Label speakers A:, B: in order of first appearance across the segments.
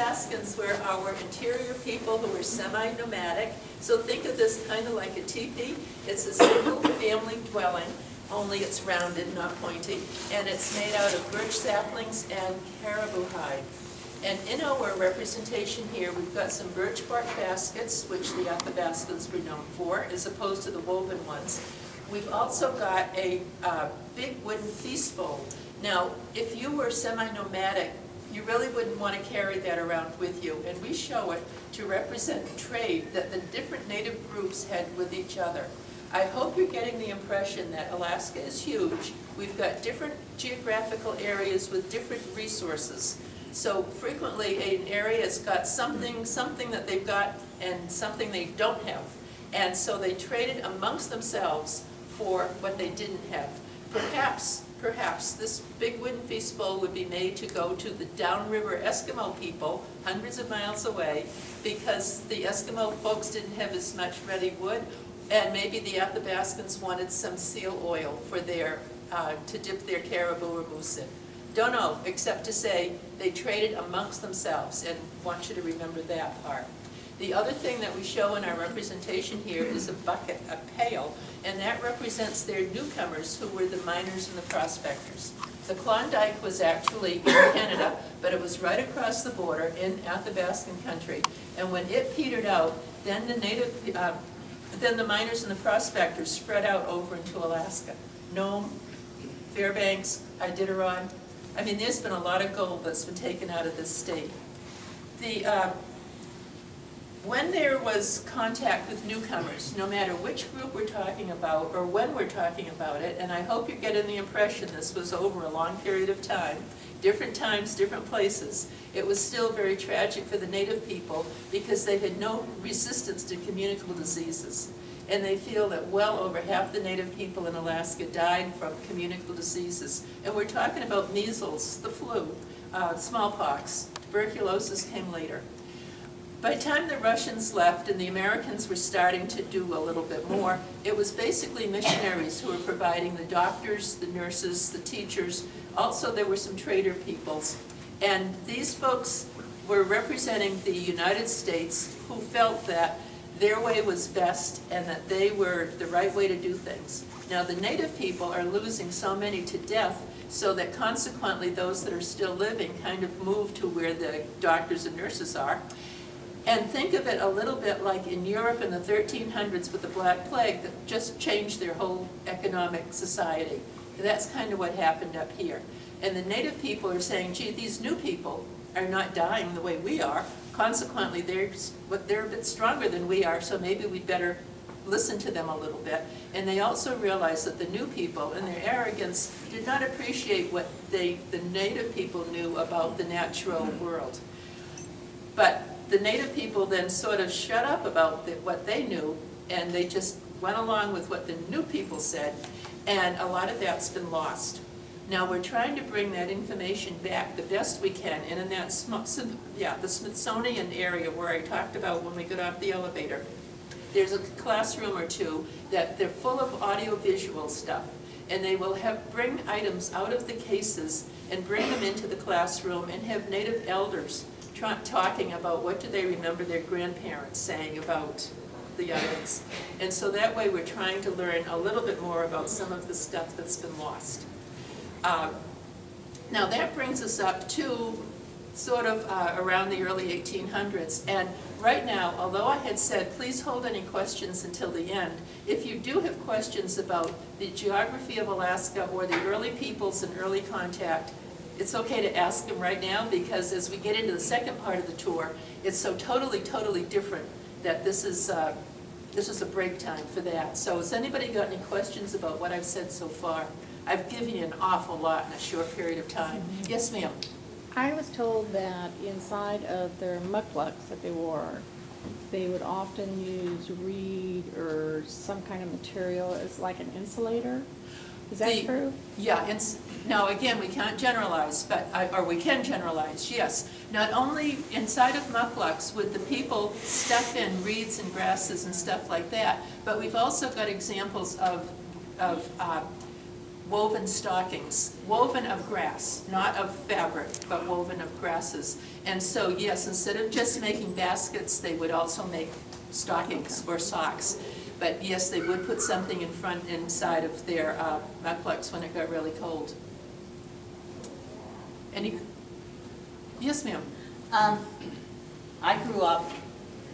A: Athabascans were our interior people who were semi-nomadic. So think of this kind of like a teepee. It's a single family dwelling, only it's rounded, not pointy, and it's made out of birch saplings and caribou hide. And in our representation here, we've got some birch bark baskets, which the Athabascans were known for, as opposed to the woven ones. We've also got a big wooden feast bowl. Now, if you were semi-nomadic, you really wouldn't want to carry that around with you, and we show it to represent trade that the different native groups had with each other. I hope you're getting the impression that Alaska is huge. We've got different geographical areas with different resources. So frequently an area's got something that they've got and something they don't have. And so they traded amongst themselves for what they didn't have. Perhaps this big wooden feast bowl would be made to go to the downriver Eskimo people, hundreds of miles away, because the Eskimo folks didn't have as much ready wood, and maybe the Athabascans wanted some seal oil for their, to dip their caribou or moose in. Don't know, except to say they traded amongst themselves, and want you to remember that part. The other thing that we show in our representation here is a bucket, a pail, and that represents their newcomers who were the miners and the prospectors. The Klondike was actually in Canada, but it was right across the border in Athabascan country. And when it petered out, then the miners and the prospectors spread out over into Alaska. Nome, Fairbanks, Iditarod. I mean, there's been a lot of gold that's been taken out of this state. When there was contact with newcomers, no matter which group we're talking about or when we're talking about it, and I hope you're getting the impression this was over a long period of time, different times, different places, it was still very tragic for the native people because they had no resistance to communicable diseases. And they feel that well over half the native people in Alaska died from communicable diseases. And we're talking about measles, the flu, smallpox, tuberculosis came later. By the time the Russians left and the Americans were starting to do a little bit more, it was basically missionaries who were providing the doctors, the nurses, the teachers. Also, there were some trader peoples. And these folks were representing the United States who felt that their way was best and that they were the right way to do things. Now, the native people are losing so many to death, so that consequently those that are still living kind of move to where the doctors and nurses are. And think of it a little bit like in Europe in the 1300s with the Black Plague that just changed their whole economic society. And that's kind of what happened up here. And the native people are saying, gee, these new people are not dying the way we are. Consequently, they're a bit stronger than we are, so maybe we'd better listen to them a little bit. And they also realized that the new people, in their arrogance, did not appreciate what the native people knew about the natural world. But the native people then sort of shut up about what they knew, and they just went along with what the new people said, and a lot of that's been lost. Now we're trying to bring that information back the best we can, and in that, the Smithsonian area where I talked about when we got off the elevator, there's a classroom or two that they're full of audio-visual stuff, and they will bring items out of the cases and bring them into the classroom and have native elders talking about what do they remember their grandparents saying about the items. And so that way we're trying to learn a little bit more about some of the stuff that's been lost. Now that brings us up to sort of around the early 1800s. And right now, although I had said please hold any questions until the end, if you do have questions about the geography of Alaska or the early peoples and early contact, it's okay to ask them right now, because as we get into the second part of the tour, it's so totally, totally different that this is a break time for that. So has anybody got any questions about what I've said so far? I've given you an awful lot in a short period of time. Yes, ma'am?
B: I was told that inside of their mukluks that they wore, they would often use reed or some kind of material as like an insulator. Is that true?
A: Yeah, now again, we can't generalize, or we can generalize, yes. Not only inside of mukluks would the people stuff in reeds and grasses and stuff like that, but we've also got examples of woven stockings, woven of grass, not of fabric, but woven of grasses. And so, yes, instead of just making baskets, they would also make stockings or socks. But yes, they would put something inside of their mucklucks when it got really cold. Yes, ma'am.
C: I grew up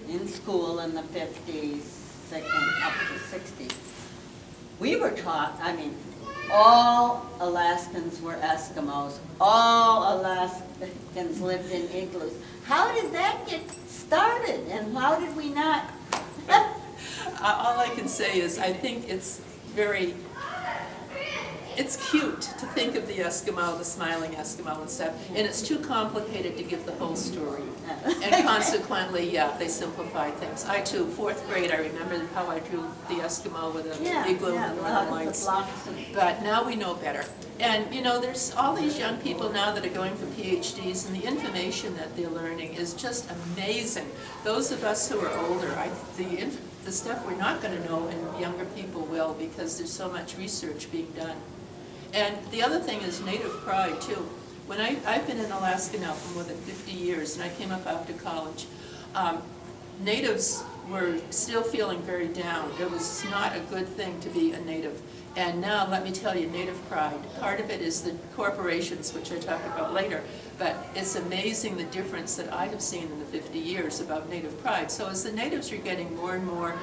C: in school in the 50s, up to 60s. We were taught, all Alaskans were Eskimos. All Alaskans lived in igloos. How did that get started, and how did we not?
A: All I can say is I think it's cute to think of the Eskimo, the smiling Eskimo and stuff, and it's too complicated to give the whole story. And consequently, yeah, they simplified things. I too, 4th grade, I remember how I drew the Eskimo with an igloo and the northern lights. But now we know better. And you know, there's all these young people now that are going for PhDs, and the information that they're learning is just amazing. Those of us who are older, the stuff we're not going to know and younger people will, because there's so much research being done. And the other thing is native pride too. When I've been in Alaska now for more than 50 years, and I came up after college, natives were still feeling very down. It was not a good thing to be a native. And now, let me tell you, native pride. Part of it is the corporations, which I talk about later, but it's amazing the difference that I have seen in the 50 years about native pride. So as the natives are getting more and more,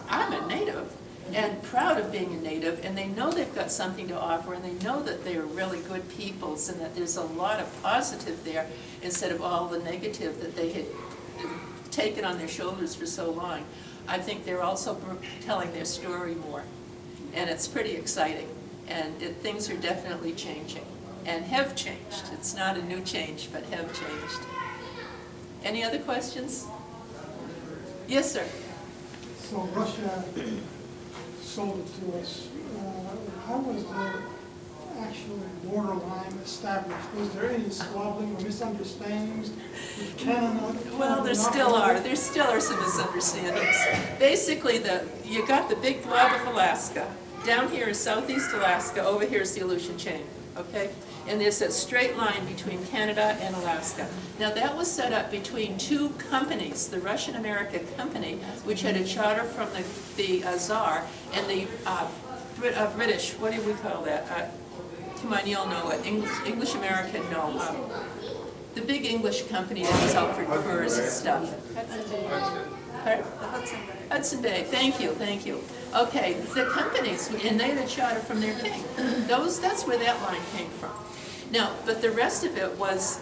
A: I'm a native, and proud of being a native, and they know they've got something to offer, and they know that they are really good peoples, and that there's a lot of positive there instead of all the negative that they had taken on their shoulders for so long. I think they're also telling their story more, and it's pretty exciting, and things are definitely changing, and have changed. It's not a new change, but have changed. Any other questions? Yes, sir.
D: So Russia sold it to us. How was the actual borderline established? Was there any squabbling or misunderstandings with Canada?
A: Well, there still are. There still are some misunderstandings. Basically, you got the big blob of Alaska. Down here is southeast Alaska. Over here is the Aleutian Chain. Okay? And there's a straight line between Canada and Alaska. Now that was set up between two companies, the Russian-American company, which had a charter from the Tsar, and the British, what do we call that? Come on, you'll know it. English-American, no. The big English company that was out for furs and stuff. Hudson Bay, thank you. Okay, the companies, and they had a charter from their king. That's where that line came from. Now, but the rest of it was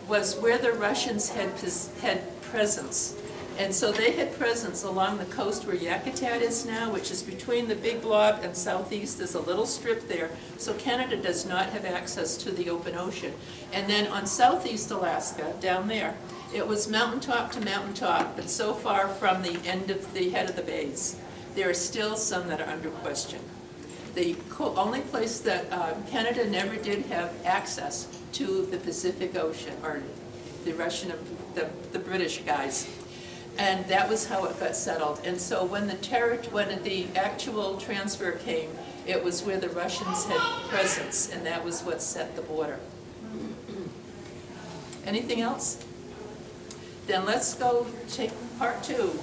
A: where the Russians had presence. And so they had presence along the coast where Yakutat is now, which is between the big blob and southeast. There's a little strip there. So Canada does not have access to the open ocean. And then on southeast Alaska, down there, it was mountaintop to mountaintop, but so far from the head of the bays. There are still some that are under question. The only place that Canada never did have access to the Pacific Ocean, or the the British guys. And that was how it got settled. And so when the actual transfer came, it was where the Russians had presence, and that was what set the border. Anything else? Then let's go take part 2.